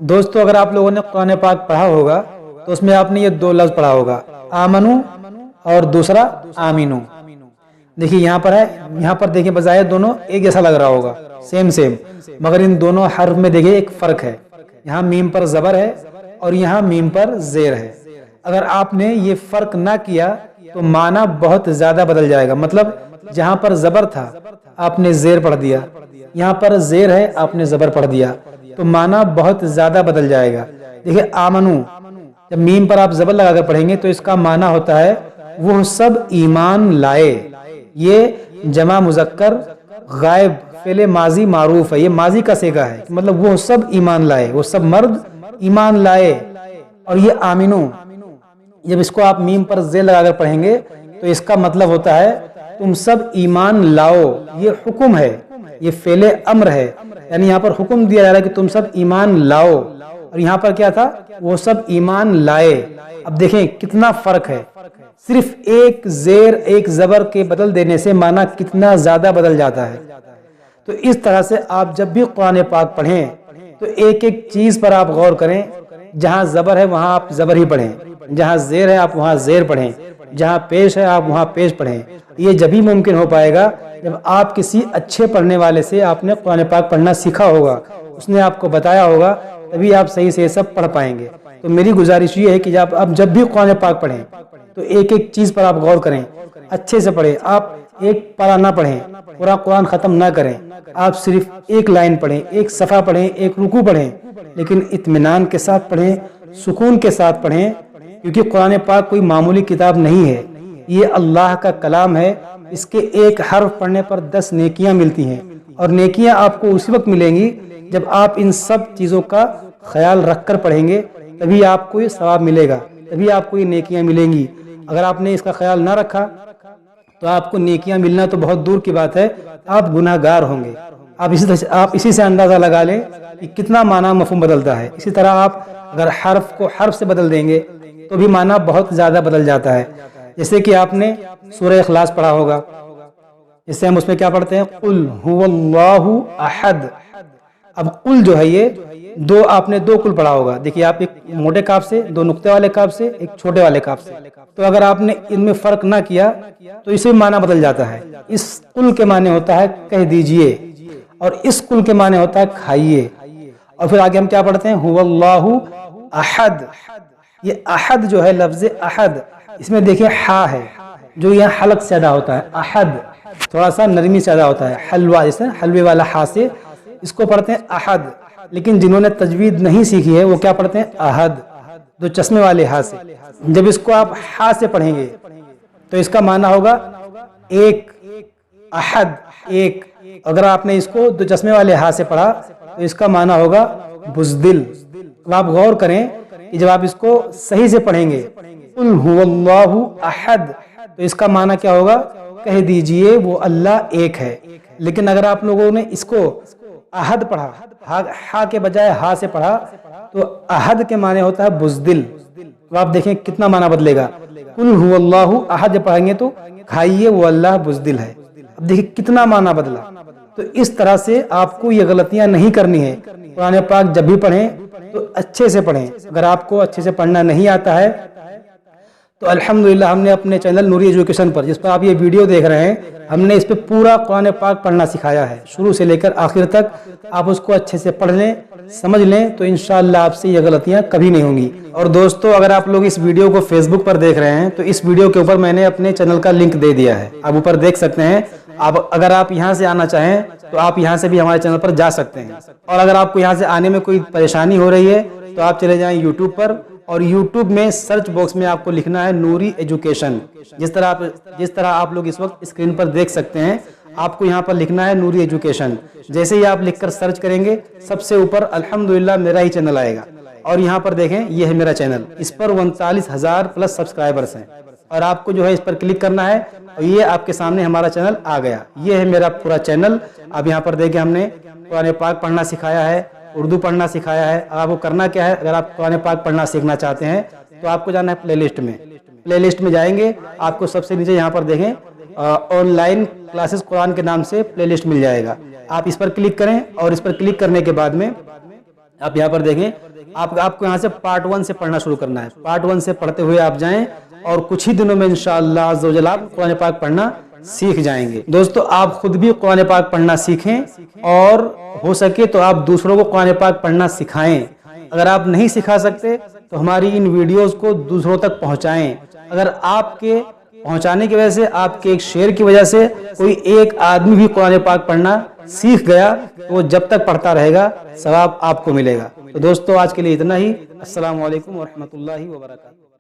दोस्तों अगर आप लोगों ने कुरान पाक पढ़ा होगा तो उसमें आपने ये दो लफ्ज़ पढ़ा होगा, आमनु और दूसरा आमीनू। देखिए यहाँ पर है, यहाँ पर देखिए बजाय दोनों एक जैसा लग रहा होगा, सेम सेम, मगर इन दोनों हर्फ में देखिए एक फ़र्क है। यहाँ मीम पर ज़बर है और यहाँ मीम पर ज़ेर है। अगर आपने ये फ़र्क ना किया तो माना बहुत ज़्यादा बदल जाएगा। मतलब जहाँ पर ज़बर था आपने ज़ेर पढ़ दिया, यहाँ पर ज़ेर है आपने ज़बर पढ़ दिया, तो माना बहुत ज़्यादा बदल जाएगा। देखिए आमनु, जब मीम पर आप ज़बर लगाकर पढ़ेंगे तो इसका माना होता है वो सब ईमान लाए। ये जमा मुज़क्कर गायब फेले माजी मारूफ है, ये माजी का सेगा है, मतलब वो सब ईमान लाए, वो सब मर्द ईमान लाए। और ये आमीनू, जब इसको आप मीम पर ज़ेर लगाकर पढ़ेंगे तो इसका मतलब होता है तुम सब ईमान लाओ। ये हुक्म है, ये फेले अम्र है, यानी यहाँ पर हुक्म दिया जा रहा है कि तुम सब ईमान लाओ। और यहाँ पर क्या था, वो सब ईमान लाए। अब देखें कितना फर्क है, सिर्फ एक ज़ेर एक ज़बर के बदल देने से माना कितना ज़्यादा बदल जाता है। तो इस तरह से आप जब भी कुरान पाक पढ़ें तो एक एक चीज़ पर आप गौर करें। जहाँ ज़बर है वहाँ आप ज़बर ही पढ़ें, जहाँ ज़ेर है आप वहाँ ज़ेर पढ़ें, जहाँ पेश है आप वहाँ पेश पढ़ें। ये जब ही मुमकिन हो पाएगा जब आप किसी अच्छे पढ़ने वाले से आपने कुरान पाक पढ़ना सीखा होगा, उसने आपको बताया होगा, तभी आप सही से सब पढ़ पाएंगे। तो मेरी गुजारिश ये है कि जब भी कुरान पाक पढ़ें तो एक एक चीज़ पर आप गौर करें, अच्छे से पढ़ें। आप एक पारा ना पढ़ें, पूरा कुरान ख़त्म ना करें, आप सिर्फ एक लाइन पढ़ें, एक सफ़ा पढ़ें, एक रुकू पढ़ें, लेकिन इत्मीनान के साथ पढ़ें, सुकून के साथ पढ़ें, क्योंकि कुरान पाक कोई मामूली किताब नहीं है। ये अल्लाह का कलाम है। इसके एक हर्फ पढ़ने पर 10 नेकियां मिलती हैं, और नेकियां आपको उसी वक्त मिलेंगी जब आप इन सब चीज़ों का ख्याल रख कर पढ़ेंगे, तभी आपको ये सवाब मिलेगा, तभी आपको ये नेकियां मिलेंगी। अगर आपने इसका ख्याल ना रखा तो आपको नेकियां मिलना तो बहुत दूर की बात है, आप गुनाहगार होंगे। आप इसी से अंदाज़ा लगा लें कि कितना माना मफ़हूम बदलता है। इसी तरह आप अगर हर्फ को हर्फ से बदल देंगे तो भी माना बहुत ज़्यादा बदल जाता है। जैसे कि आपने सूरह इखलास पढ़ा होगा, इससे हम उसमें क्या पढ़ते हैं, कुल हुवल्लाहु अहद। अब कुल जो है ये आपने दो कुल पढ़ा होगा। देखिए आप एक मोटे काफ से, दो नुक्ते वाले काफ से, एक छोटे वाले काफ से, तो अगर आपने इनमें फ़र्क ना किया तो इसे माना बदल जाता है। इस कुल के माने होता है कह दीजिए, और इस कुल के माने होता है खाइए। और फिर आगे हम क्या पढ़ते हैं, हुवल्लाहु अहद। ये अहद जो है, लफ्ज़ अहद, इसमें देखिए हा है जो यहाँ हलक से अदा होता है। अहद थोड़ा सा नरमी से अदा होता है, हलवा जैसे हलवे वाला हा से इसको पढ़ते हैं अहद। लेकिन जिन्होंने तजवीद नहीं सीखी है वो क्या पढ़ते हैं, अहद, जो चश्मे वाले हा से। जब इसको आप हा से पढ़ेंगे तो इसका माना होगा एक, अहद एक। अगर आपने इसको दो चश्मे वाले हा से पढ़ा तो इसका माना होगा बुज़दिल। तो आप गौर करें कि जब आप इसको सही से पढ़ेंगे, कुल हुवल्लाहु अहद, तो इसका माना क्या होगा, कह दीजिए वो अल्लाह एक है। लेकिन अगर आप लोगों ने इसको अहद पढ़ा, हा के बजाय हा से पढ़ा, तो अहद के माने होता है बुज़दिल। तो आप देखें कितना माना बदलेगा। कुल हुवल्लाहु अहद पढ़ेंगे तो खाइए वो अल्लाह बुज़दिल है। अब देखिए कितना माना बदला। तो इस तरह से आपको ये गलतियां नहीं करनी है। कुरान पाक जब भी पढ़ें तो अच्छे से पढ़ें। अगर आपको अच्छे से पढ़ना नहीं आता है तो अल्हम्दुलिल्लाह हमने अपने चैनल नूरी एजुकेशन पर, जिस पर आप ये वीडियो देख रहे हैं, हमने इस पे पूरा कुरान पाक पढ़ना सिखाया है, शुरू से लेकर आखिर तक। आप उसको अच्छे से पढ़ लें, समझ लें, तो इंशाअल्लाह आपसे ये गलतियां कभी नहीं होंगी। और दोस्तों अगर आप लोग इस वीडियो को फेसबुक पर देख रहे हैं तो इस वीडियो के ऊपर मैंने अपने चैनल का लिंक दे दिया है, आप ऊपर देख सकते हैं। अगर आप यहाँ से आना चाहें तो आप यहाँ से भी हमारे चैनल पर जा सकते हैं। और अगर आपको यहाँ से आने में कोई परेशानी हो रही है तो आप चले जाएं यूट्यूब पर, और यूट्यूब में सर्च बॉक्स में आपको लिखना है नूरी एजुकेशन। जिस तरह आप लोग इस वक्त स्क्रीन पर देख सकते हैं, आपको यहाँ पर लिखना है नूरी एजुकेशन। जैसे ही आप लिखकर सर्च करेंगे सबसे ऊपर अल्हम्दुलिल्लाह मेरा ही चैनल आएगा, और यहाँ पर देखें ये है मेरा चैनल। इस पर 39,000 प्लस सब्सक्राइबर्स हैं, और आपको जो है इस पर क्लिक करना है और ये आपके सामने हमारा चैनल आ गया। ये है मेरा पूरा चैनल। अब यहाँ पर देखें हमने कुरान पाक पढ़ना सिखाया है, उर्दू पढ़ना सिखाया है। अब आपको करना क्या है, अगर आप कुरान पाक पढ़ना सीखना चाहते हैं तो आपको जाना है प्लेलिस्ट में। प्लेलिस्ट में जाएंगे, आपको सबसे नीचे यहाँ पर देखें ऑनलाइन क्लासेस कुरान के नाम से प्लेलिस्ट मिल जाएगा। आप इस पर क्लिक करें, और इस पर क्लिक करने के बाद में آپ یہاں پر دیکھیں، آپ کو یہاں سے پارٹ 1 سے پڑھنا شروع کرنا ہے. پارٹ 1 سے پڑھتے ہوئے آپ جائیں اور کچھ ہی دنوں میں انشاءاللہ عز و جل آپ قرآن پاک پڑھنا سیکھ جائیں گے. دوستو آپ خود بھی قرآن پاک پڑھنا سیکھیں اور ہو سکے تو آپ دوسروں کو قرآن پاک پڑھنا سکھائیں. اگر آپ نہیں سکھا سکتے تو ہماری ان ویڈیوز کو دوسروں تک پہنچائیں. اگر آپ کے پہنچانے کی وجہ سے، آپ کے ایک شیئر کی وجہ سے کوئی ایک آدمی بھی قرآن پاک پڑھنا سیکھ گیا تو وہ جب تک پڑھتا رہے گا ثواب آپ کو ملے گا. تو دوستو آج کے لیے اتنا ہی. السلام علیکم ورحمۃ اللہ وبرکاتہ.